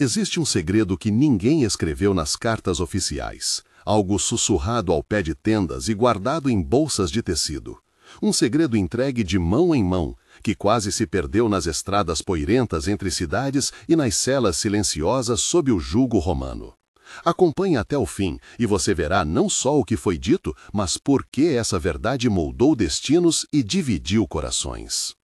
Existe um segredo que ninguém escreveu nas cartas oficiais, algo sussurrado ao pé de tendas e guardado em bolsas de tecido. Um segredo entregue de mão em mão, que quase se perdeu nas estradas poeirentas entre cidades e nas celas silenciosas sob o jugo romano. Acompanhe até o fim e você verá não só o que foi dito, mas por que essa verdade moldou destinos e dividiu corações.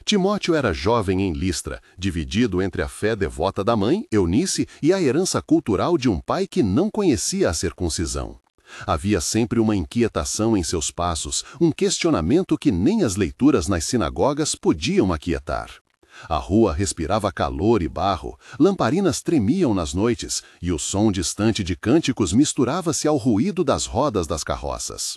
Timóteo era jovem em Listra, dividido entre a fé devota da mãe, Eunice, e a herança cultural de um pai que não conhecia a circuncisão. Havia sempre uma inquietação em seus passos, um questionamento que nem as leituras nas sinagogas podiam aquietar. A rua respirava calor e barro, lamparinas tremiam nas noites, e o som distante de cânticos misturava-se ao ruído das rodas das carroças.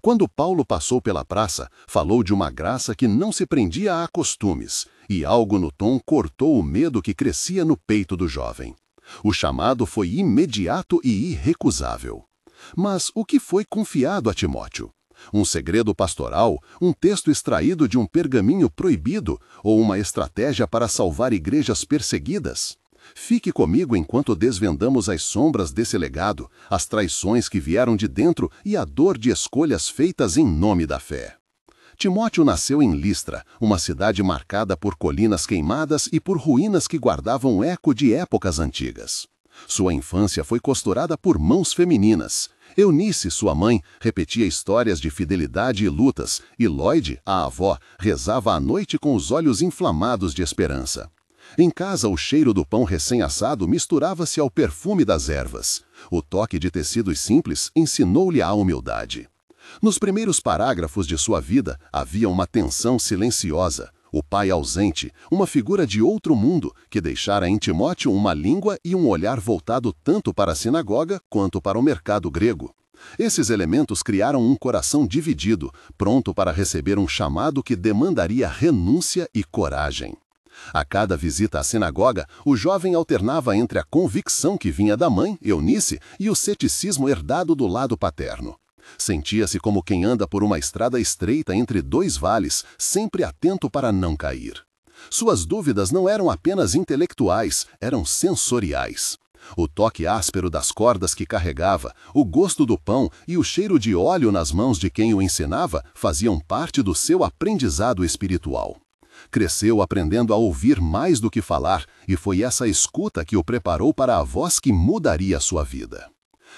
Quando Paulo passou pela praça, falou de uma graça que não se prendia a costumes, e algo no tom cortou o medo que crescia no peito do jovem. O chamado foi imediato e irrecusável. Mas o que foi confiado a Timóteo? Um segredo pastoral, um texto extraído de um pergaminho proibido ou uma estratégia para salvar igrejas perseguidas? Fique comigo enquanto desvendamos as sombras desse legado, as traições que vieram de dentro e a dor de escolhas feitas em nome da fé. Timóteo nasceu em Listra, uma cidade marcada por colinas queimadas e por ruínas que guardavam eco de épocas antigas. Sua infância foi costurada por mãos femininas. Eunice, sua mãe, repetia histórias de fidelidade e lutas, e Lloyd, a avó, rezava à noite com os olhos inflamados de esperança. Em casa, o cheiro do pão recém-assado misturava-se ao perfume das ervas. O toque de tecidos simples ensinou-lhe a humildade. Nos primeiros parágrafos de sua vida, havia uma tensão silenciosa. O pai ausente, uma figura de outro mundo, que deixara em Timóteo uma língua e um olhar voltado tanto para a sinagoga quanto para o mercado grego. Esses elementos criaram um coração dividido, pronto para receber um chamado que demandaria renúncia e coragem. A cada visita à sinagoga, o jovem alternava entre a convicção que vinha da mãe, Eunice, e o ceticismo herdado do lado paterno. Sentia-se como quem anda por uma estrada estreita entre dois vales, sempre atento para não cair. Suas dúvidas não eram apenas intelectuais, eram sensoriais. O toque áspero das cordas que carregava, o gosto do pão e o cheiro de óleo nas mãos de quem o ensinava faziam parte do seu aprendizado espiritual. Cresceu aprendendo a ouvir mais do que falar, e foi essa escuta que o preparou para a voz que mudaria sua vida.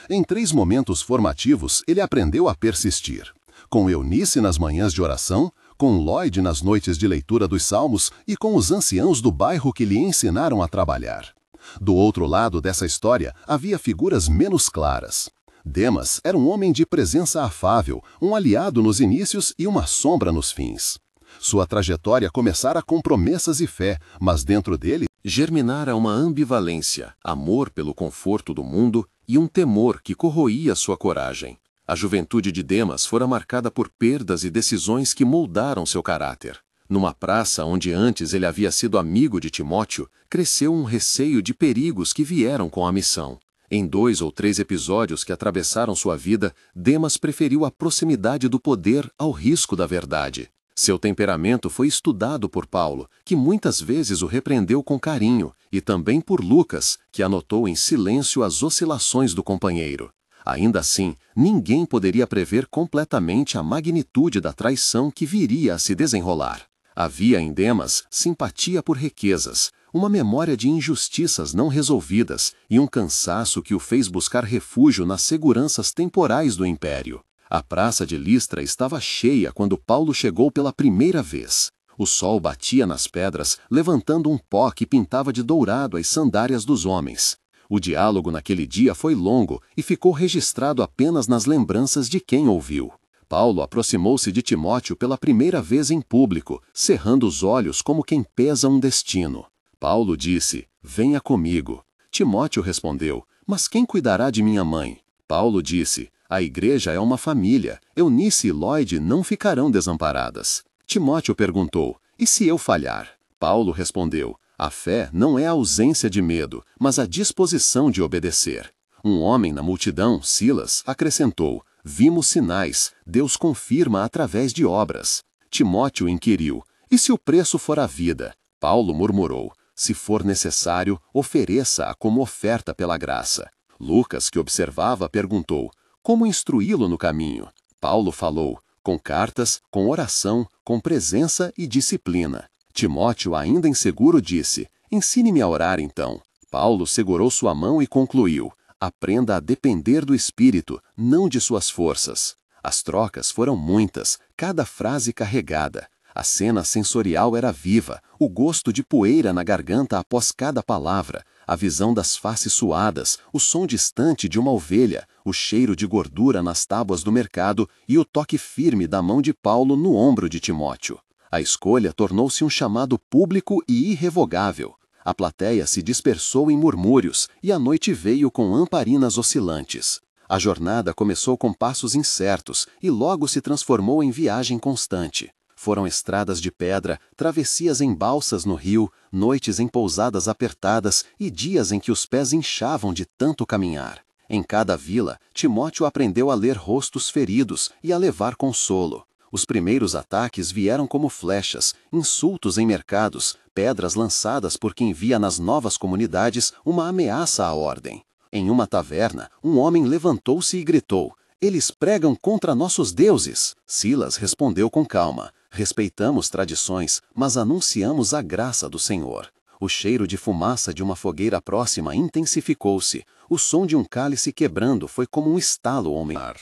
Em 3 momentos formativos, ele aprendeu a persistir. Com Eunice nas manhãs de oração, com Lloyd nas noites de leitura dos salmos e com os anciãos do bairro que lhe ensinaram a trabalhar. Do outro lado dessa história, havia figuras menos claras. Demas era um homem de presença afável, um aliado nos inícios e uma sombra nos fins. Sua trajetória começara com promessas e fé, mas dentro dele germinara uma ambivalência, amor pelo conforto do mundo e um temor que corroía sua coragem. A juventude de Demas fora marcada por perdas e decisões que moldaram seu caráter. Numa praça onde antes ele havia sido amigo de Timóteo, cresceu um receio de perigos que vieram com a missão. Em 2 ou 3 episódios que atravessaram sua vida, Demas preferiu a proximidade do poder ao risco da verdade. Seu temperamento foi estudado por Paulo, que muitas vezes o repreendeu com carinho, e também por Lucas, que anotou em silêncio as oscilações do companheiro. Ainda assim, ninguém poderia prever completamente a magnitude da traição que viria a se desenrolar. Havia em Demas simpatia por riquezas, uma memória de injustiças não resolvidas e um cansaço que o fez buscar refúgio nas seguranças temporais do império. A praça de Listra estava cheia quando Paulo chegou pela primeira vez. O sol batia nas pedras, levantando um pó que pintava de dourado as sandálias dos homens. O diálogo naquele dia foi longo e ficou registrado apenas nas lembranças de quem ouviu. Paulo aproximou-se de Timóteo pela primeira vez em público, cerrando os olhos como quem pesa um destino. Paulo disse: "Venha comigo." Timóteo respondeu: "Mas quem cuidará de minha mãe?" Paulo disse: "A igreja é uma família. Eunice e Lloyd não ficarão desamparadas." Timóteo perguntou: "E se eu falhar?" Paulo respondeu: "A fé não é a ausência de medo, mas a disposição de obedecer." Um homem na multidão, Silas, acrescentou: "Vimos sinais, Deus confirma através de obras." Timóteo inquiriu: "E se o preço for a vida?" Paulo murmurou: Se for necessário, ofereça-a como oferta pela graça. Lucas, que observava, perguntou: como instruí-lo no caminho? Paulo falou: com cartas, com oração, com presença e disciplina. Timóteo, ainda inseguro, disse: ensine-me a orar então. Paulo segurou sua mão e concluiu: aprenda a depender do Espírito, não de suas forças. As trocas foram muitas, cada frase carregada. A cena sensorial era viva, o gosto de poeira na garganta após cada palavra, a visão das faces suadas, o som distante de uma ovelha, o cheiro de gordura nas tábuas do mercado e o toque firme da mão de Paulo no ombro de Timóteo. A escolha tornou-se um chamado público e irrevogável. A plateia se dispersou em murmúrios e a noite veio com lamparinas oscilantes. A jornada começou com passos incertos e logo se transformou em viagem constante. Foram estradas de pedra, travessias em balsas no rio, noites em pousadas apertadas e dias em que os pés inchavam de tanto caminhar. Em cada vila, Timóteo aprendeu a ler rostos feridos e a levar consolo. Os primeiros ataques vieram como flechas, insultos em mercados, pedras lançadas por quem via nas novas comunidades uma ameaça à ordem. Em uma taverna, um homem levantou-se e gritou: eles pregam contra nossos deuses. Silas respondeu com calma: respeitamos tradições, mas anunciamos a graça do Senhor. O cheiro de fumaça de uma fogueira próxima intensificou-se. O som de um cálice quebrando foi como um estalo ao mar.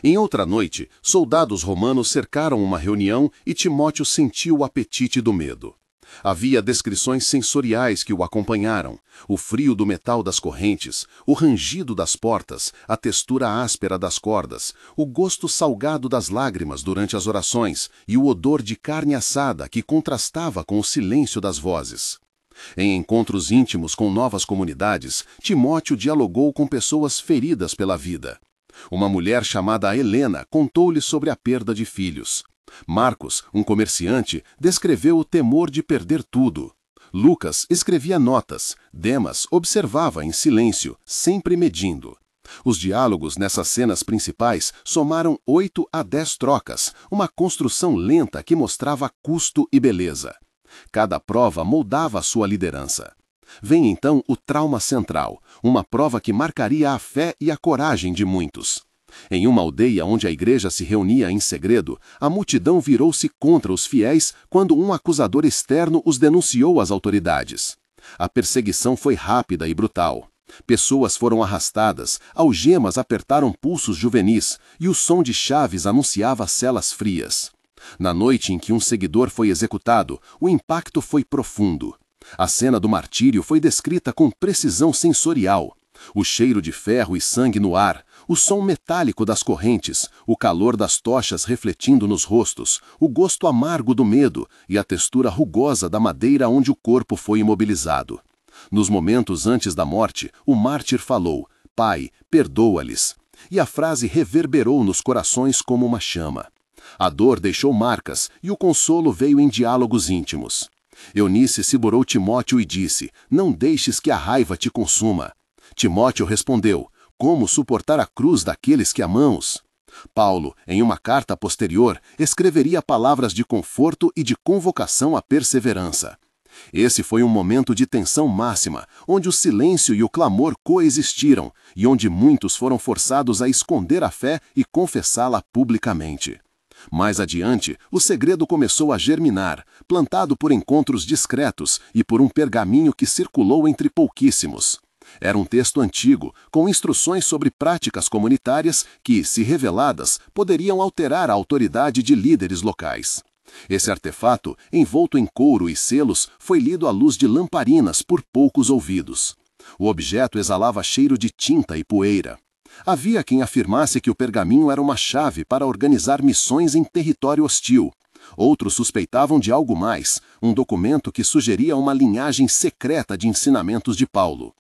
Em outra noite, soldados romanos cercaram uma reunião e Timóteo sentiu o apetite do medo. Havia descrições sensoriais que o acompanharam: o frio do metal das correntes, o rangido das portas, a textura áspera das cordas, o gosto salgado das lágrimas durante as orações e o odor de carne assada que contrastava com o silêncio das vozes. Em encontros íntimos com novas comunidades, Timóteo dialogou com pessoas feridas pela vida. Uma mulher chamada Helena contou-lhe sobre a perda de filhos. Marcos, um comerciante, descreveu o temor de perder tudo. Lucas escrevia notas. Demas observava em silêncio, sempre medindo. Os diálogos nessas cenas principais somaram 8 a 10 trocas, uma construção lenta que mostrava custo e beleza. Cada prova moldava a sua liderança. Vem então o trauma central, uma prova que marcaria a fé e a coragem de muitos. Em uma aldeia onde a igreja se reunia em segredo, a multidão virou-se contra os fiéis quando um acusador externo os denunciou às autoridades. A perseguição foi rápida e brutal. Pessoas foram arrastadas, algemas apertaram pulsos juvenis e o som de chaves anunciava celas frias. Na noite em que um seguidor foi executado, o impacto foi profundo. A cena do martírio foi descrita com precisão sensorial. O cheiro de ferro e sangue no ar, o som metálico das correntes, o calor das tochas refletindo nos rostos, o gosto amargo do medo e a textura rugosa da madeira onde o corpo foi imobilizado. Nos momentos antes da morte, o mártir falou: Pai, perdoa-lhes. E a frase reverberou nos corações como uma chama. A dor deixou marcas e o consolo veio em diálogos íntimos. Eunice segurou Timóteo e disse: não deixes que a raiva te consuma. Timóteo respondeu: como suportar a cruz daqueles que amamos? Paulo, em uma carta posterior, escreveria palavras de conforto e de convocação à perseverança. Esse foi um momento de tensão máxima, onde o silêncio e o clamor coexistiram, e onde muitos foram forçados a esconder a fé e confessá-la publicamente. Mais adiante, o segredo começou a germinar, plantado por encontros discretos e por um pergaminho que circulou entre pouquíssimos. Era um texto antigo, com instruções sobre práticas comunitárias que, se reveladas, poderiam alterar a autoridade de líderes locais. Esse artefato, envolto em couro e selos, foi lido à luz de lamparinas por poucos ouvidos. O objeto exalava cheiro de tinta e poeira. Havia quem afirmasse que o pergaminho era uma chave para organizar missões em território hostil. Outros suspeitavam de algo mais, um documento que sugeria uma linhagem secreta de ensinamentos de Paulo.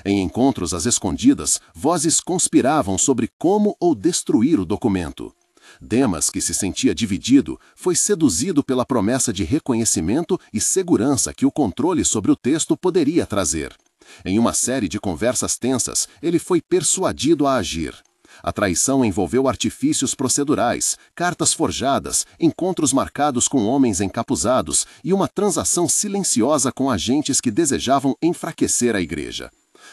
Em encontros às escondidas, vozes conspiravam sobre como ou destruir o documento. Demas, que se sentia dividido, foi seduzido pela promessa de reconhecimento e segurança que o controle sobre o texto poderia trazer. Em uma série de conversas tensas, ele foi persuadido a agir. A traição envolveu artifícios procedurais, cartas forjadas, encontros marcados com homens encapuzados e uma transação silenciosa com agentes que desejavam enfraquecer a igreja.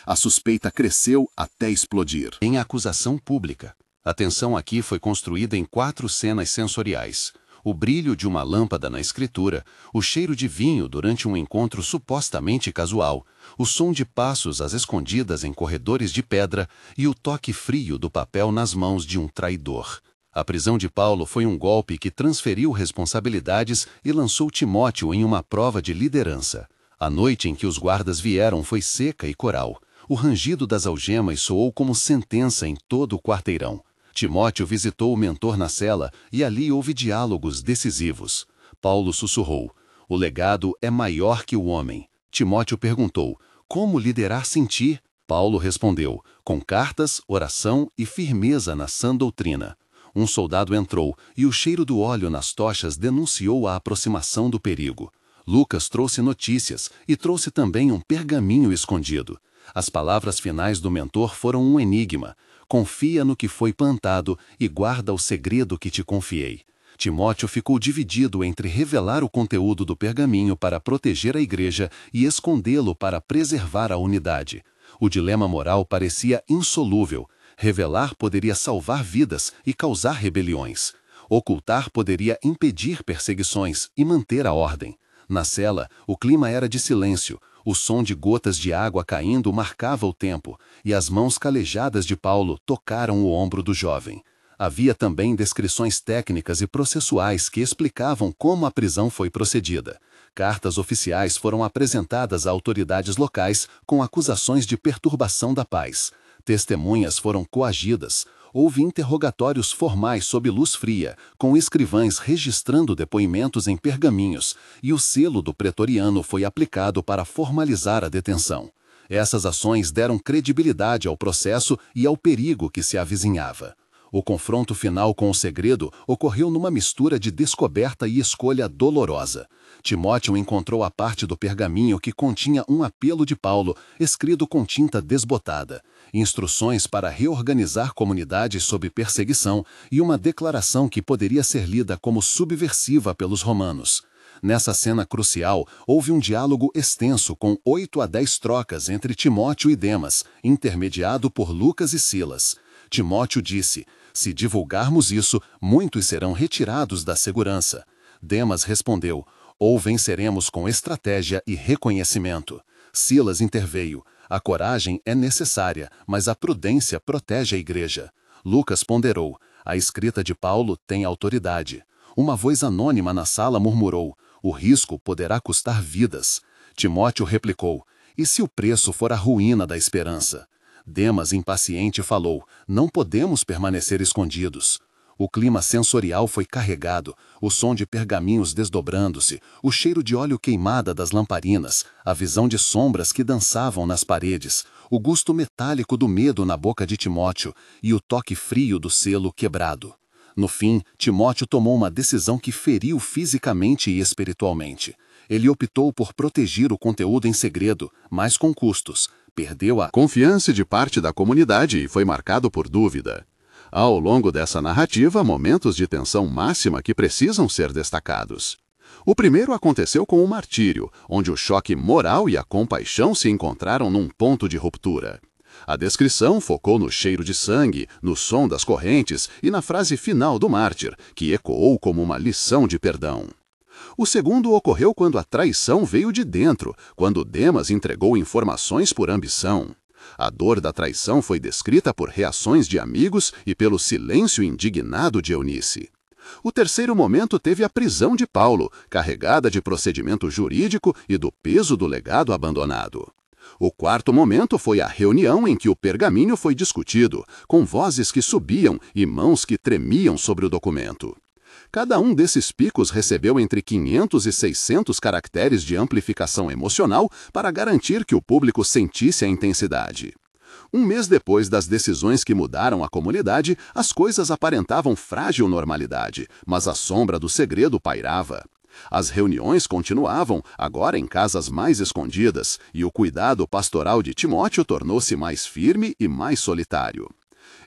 A suspeita cresceu até explodir. Em acusação pública, a tensão aqui foi construída em 4 cenas sensoriais: o brilho de uma lâmpada na escritura, o cheiro de vinho durante um encontro supostamente casual, o som de passos às escondidas em corredores de pedra e o toque frio do papel nas mãos de um traidor. A prisão de Paulo foi um golpe que transferiu responsabilidades e lançou Timóteo em uma prova de liderança. A noite em que os guardas vieram foi seca e coral. O rangido das algemas soou como sentença em todo o quarteirão. Timóteo visitou o mentor na cela e ali houve diálogos decisivos. Paulo sussurrou: "O legado é maior que o homem." Timóteo perguntou: "Como liderar sem ti?" Paulo respondeu: "Com cartas, oração e firmeza na sã doutrina." Um soldado entrou e o cheiro do óleo nas tochas denunciou a aproximação do perigo. Lucas trouxe notícias e trouxe também um pergaminho escondido. As palavras finais do mentor foram um enigma: "Confia no que foi plantado e guarda o segredo que te confiei." Timóteo ficou dividido entre revelar o conteúdo do pergaminho para proteger a igreja e escondê-lo para preservar a unidade. O dilema moral parecia insolúvel. Revelar poderia salvar vidas e causar rebeliões. Ocultar poderia impedir perseguições e manter a ordem. Na cela, o clima era de silêncio. O som de gotas de água caindo marcava o tempo, e as mãos calejadas de Paulo tocaram o ombro do jovem. Havia também descrições técnicas e processuais que explicavam como a prisão foi procedida. Cartas oficiais foram apresentadas a autoridades locais com acusações de perturbação da paz. Testemunhas foram coagidas. Houve interrogatórios formais sob luz fria, com escrivães registrando depoimentos em pergaminhos, e o selo do pretoriano foi aplicado para formalizar a detenção. Essas ações deram credibilidade ao processo e ao perigo que se avizinhava. O confronto final com o segredo ocorreu numa mistura de descoberta e escolha dolorosa. Timóteo encontrou a parte do pergaminho que continha um apelo de Paulo, escrito com tinta desbotada, instruções para reorganizar comunidades sob perseguição e uma declaração que poderia ser lida como subversiva pelos romanos. Nessa cena crucial, houve um diálogo extenso com 8 a 10 trocas entre Timóteo e Demas, intermediado por Lucas e Silas. Timóteo disse: "Se divulgarmos isso, muitos serão retirados da segurança." Demas respondeu: "Ou venceremos com estratégia e reconhecimento." Silas interveio: "A coragem é necessária, mas a prudência protege a igreja." Lucas ponderou: "A escrita de Paulo tem autoridade." Uma voz anônima na sala murmurou: "O risco poderá custar vidas." Timóteo replicou: "E se o preço for a ruína da esperança?" Demas, impaciente, falou: "Não podemos permanecer escondidos." O clima sensorial foi carregado, o som de pergaminhos desdobrando-se, o cheiro de óleo queimada das lamparinas, a visão de sombras que dançavam nas paredes, o gosto metálico do medo na boca de Timóteo e o toque frio do selo quebrado. No fim, Timóteo tomou uma decisão que feriu fisicamente e espiritualmente. Ele optou por proteger o conteúdo em segredo, mas com custos. Perdeu a confiança de parte da comunidade e foi marcado por dúvida. Há ao longo dessa narrativa momentos de tensão máxima que precisam ser destacados. O primeiro aconteceu com o martírio, onde o choque moral e a compaixão se encontraram num ponto de ruptura. A descrição focou no cheiro de sangue, no som das correntes e na frase final do mártir, que ecoou como uma lição de perdão. O segundo ocorreu quando a traição veio de dentro, quando Demas entregou informações por ambição. A dor da traição foi descrita por reações de amigos e pelo silêncio indignado de Eunice. O terceiro momento teve a prisão de Paulo, carregada de procedimento jurídico e do peso do legado abandonado. O quarto momento foi a reunião em que o pergaminho foi discutido, com vozes que subiam e mãos que tremiam sobre o documento. Cada um desses picos recebeu entre 500 e 600 caracteres de amplificação emocional para garantir que o público sentisse a intensidade. Um mês depois das decisões que mudaram a comunidade, as coisas aparentavam frágil normalidade, mas a sombra do segredo pairava. As reuniões continuavam, agora em casas mais escondidas, e o cuidado pastoral de Timóteo tornou-se mais firme e mais solitário.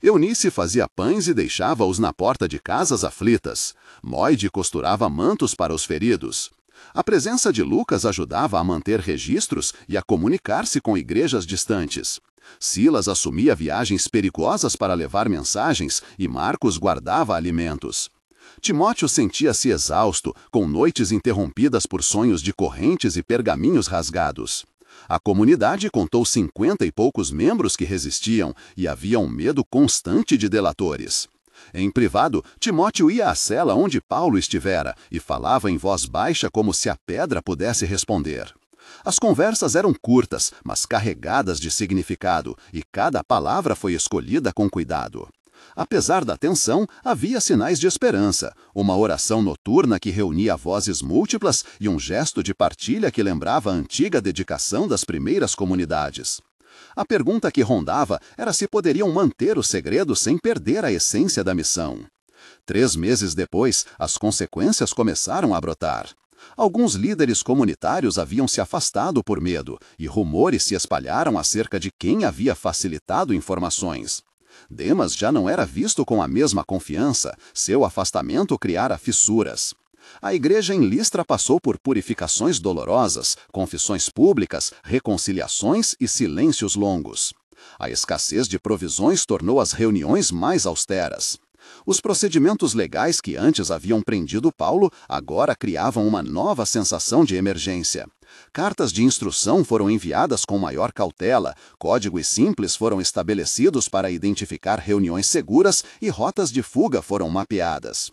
Eunice fazia pães e deixava-os na porta de casas aflitas. Moide costurava mantos para os feridos. A presença de Lucas ajudava a manter registros e a comunicar-se com igrejas distantes. Silas assumia viagens perigosas para levar mensagens e Marcos guardava alimentos. Timóteo sentia-se exausto, com noites interrompidas por sonhos de correntes e pergaminhos rasgados. A comunidade contou 50 e poucos membros que resistiam e havia um medo constante de delatores. Em privado, Timóteo ia à cela onde Paulo estivera e falava em voz baixa como se a pedra pudesse responder. As conversas eram curtas, mas carregadas de significado, e cada palavra foi escolhida com cuidado. Apesar da tensão, havia sinais de esperança, uma oração noturna que reunia vozes múltiplas e um gesto de partilha que lembrava a antiga dedicação das primeiras comunidades. A pergunta que rondava era se poderiam manter o segredo sem perder a essência da missão. 3 meses depois, as consequências começaram a brotar. Alguns líderes comunitários haviam se afastado por medo, e rumores se espalharam acerca de quem havia facilitado informações. Demas já não era visto com a mesma confiança, seu afastamento criara fissuras. A igreja em Listra passou por purificações dolorosas, confissões públicas, reconciliações e silêncios longos. A escassez de provisões tornou as reuniões mais austeras. Os procedimentos legais que antes haviam prendido Paulo agora criavam uma nova sensação de emergência. Cartas de instrução foram enviadas com maior cautela, códigos simples foram estabelecidos para identificar reuniões seguras e rotas de fuga foram mapeadas.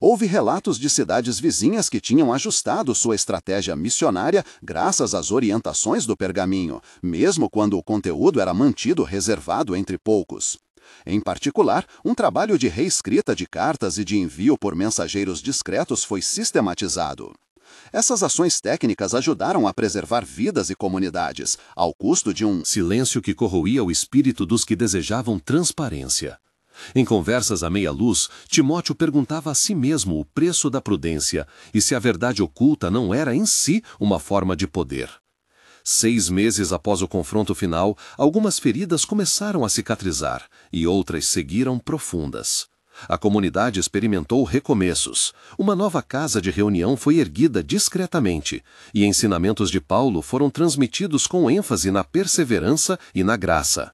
Houve relatos de cidades vizinhas que tinham ajustado sua estratégia missionária graças às orientações do pergaminho, mesmo quando o conteúdo era mantido reservado entre poucos. Em particular, um trabalho de reescrita de cartas e de envio por mensageiros discretos foi sistematizado. Essas ações técnicas ajudaram a preservar vidas e comunidades, ao custo de um silêncio que corroía o espírito dos que desejavam transparência. Em conversas à meia-luz, Timóteo perguntava a si mesmo o preço da prudência e se a verdade oculta não era em si uma forma de poder. 6 meses após o confronto final, algumas feridas começaram a cicatrizar e outras seguiram profundas. A comunidade experimentou recomeços. Uma nova casa de reunião foi erguida discretamente e ensinamentos de Paulo foram transmitidos com ênfase na perseverança e na graça.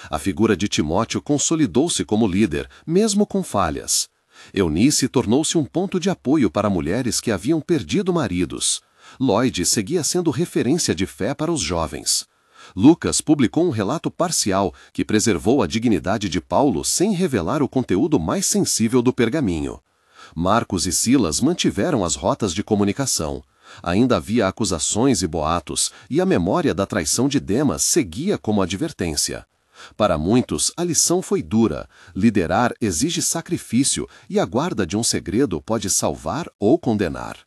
A figura de Timóteo consolidou-se como líder, mesmo com falhas. Eunice tornou-se um ponto de apoio para mulheres que haviam perdido maridos. Lloyd seguia sendo referência de fé para os jovens. Lucas publicou um relato parcial que preservou a dignidade de Paulo sem revelar o conteúdo mais sensível do pergaminho. Marcos e Silas mantiveram as rotas de comunicação. Ainda havia acusações e boatos, e a memória da traição de Demas seguia como advertência. Para muitos, a lição foi dura. Liderar exige sacrifício e a guarda de um segredo pode salvar ou condenar.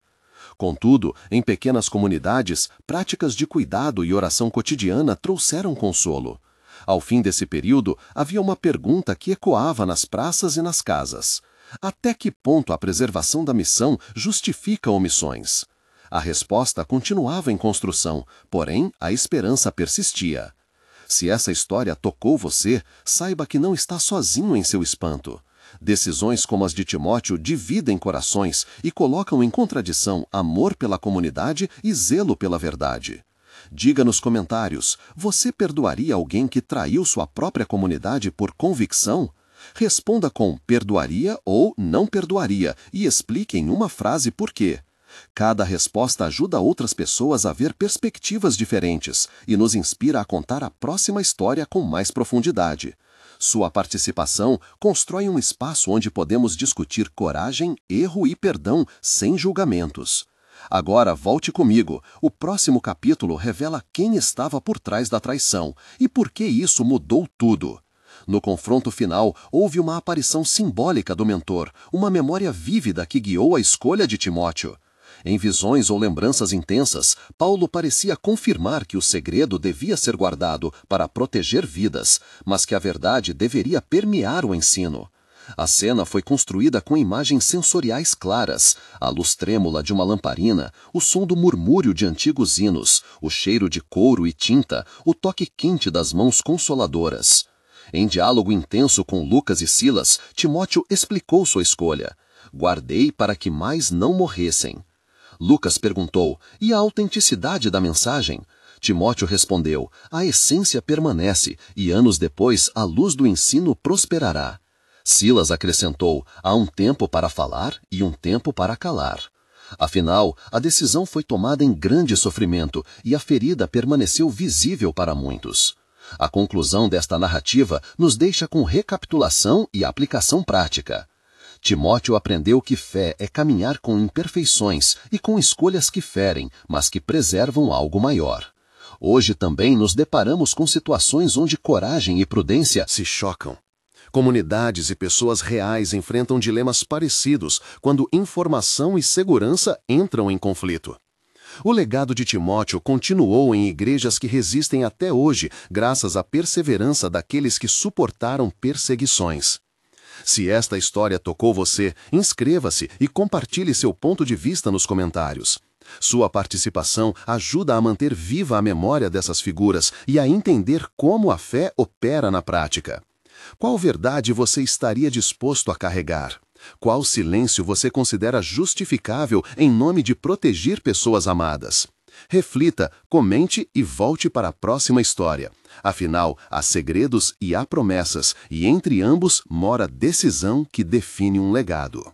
Contudo, em pequenas comunidades, práticas de cuidado e oração cotidiana trouxeram consolo. Ao fim desse período, havia uma pergunta que ecoava nas praças e nas casas. Até que ponto a preservação da missão justifica omissões? A resposta continuava em construção, porém a esperança persistia. Se essa história tocou você, saiba que não está sozinho em seu espanto. Decisões como as de Timóteo dividem corações e colocam em contradição amor pela comunidade e zelo pela verdade. Diga nos comentários, você perdoaria alguém que traiu sua própria comunidade por convicção? Responda com perdoaria ou não perdoaria e explique em uma frase por quê. Cada resposta ajuda outras pessoas a ver perspectivas diferentes e nos inspira a contar a próxima história com mais profundidade. Sua participação constrói um espaço onde podemos discutir coragem, erro e perdão sem julgamentos. Agora volte comigo. O próximo capítulo revela quem estava por trás da traição e por que isso mudou tudo. No confronto final, houve uma aparição simbólica do mentor, uma memória vívida que guiou a escolha de Timóteo. Em visões ou lembranças intensas, Paulo parecia confirmar que o segredo devia ser guardado para proteger vidas, mas que a verdade deveria permear o ensino. A cena foi construída com imagens sensoriais claras, a luz trêmula de uma lamparina, o som do murmúrio de antigos hinos, o cheiro de couro e tinta, o toque quente das mãos consoladoras. Em diálogo intenso com Lucas e Silas, Timóteo explicou sua escolha. Guardei para que mais não morressem. Lucas perguntou, e a autenticidade da mensagem? Timóteo respondeu, a essência permanece, e anos depois a luz do ensino prosperará. Silas acrescentou, há um tempo para falar e um tempo para calar. Afinal, a decisão foi tomada em grande sofrimento e a ferida permaneceu visível para muitos. A conclusão desta narrativa nos deixa com recapitulação e aplicação prática. Timóteo aprendeu que fé é caminhar com imperfeições e com escolhas que ferem, mas que preservam algo maior. Hoje também nos deparamos com situações onde coragem e prudência se chocam. Comunidades e pessoas reais enfrentam dilemas parecidos quando informação e segurança entram em conflito. O legado de Timóteo continuou em igrejas que resistem até hoje, graças à perseverança daqueles que suportaram perseguições. Se esta história tocou você, inscreva-se e compartilhe seu ponto de vista nos comentários. Sua participação ajuda a manter viva a memória dessas figuras e a entender como a fé opera na prática. Qual verdade você estaria disposto a carregar? Qual silêncio você considera justificável em nome de proteger pessoas amadas? Reflita, comente e volte para a próxima história. Afinal, há segredos e há promessas, e entre ambos mora decisão que define um legado.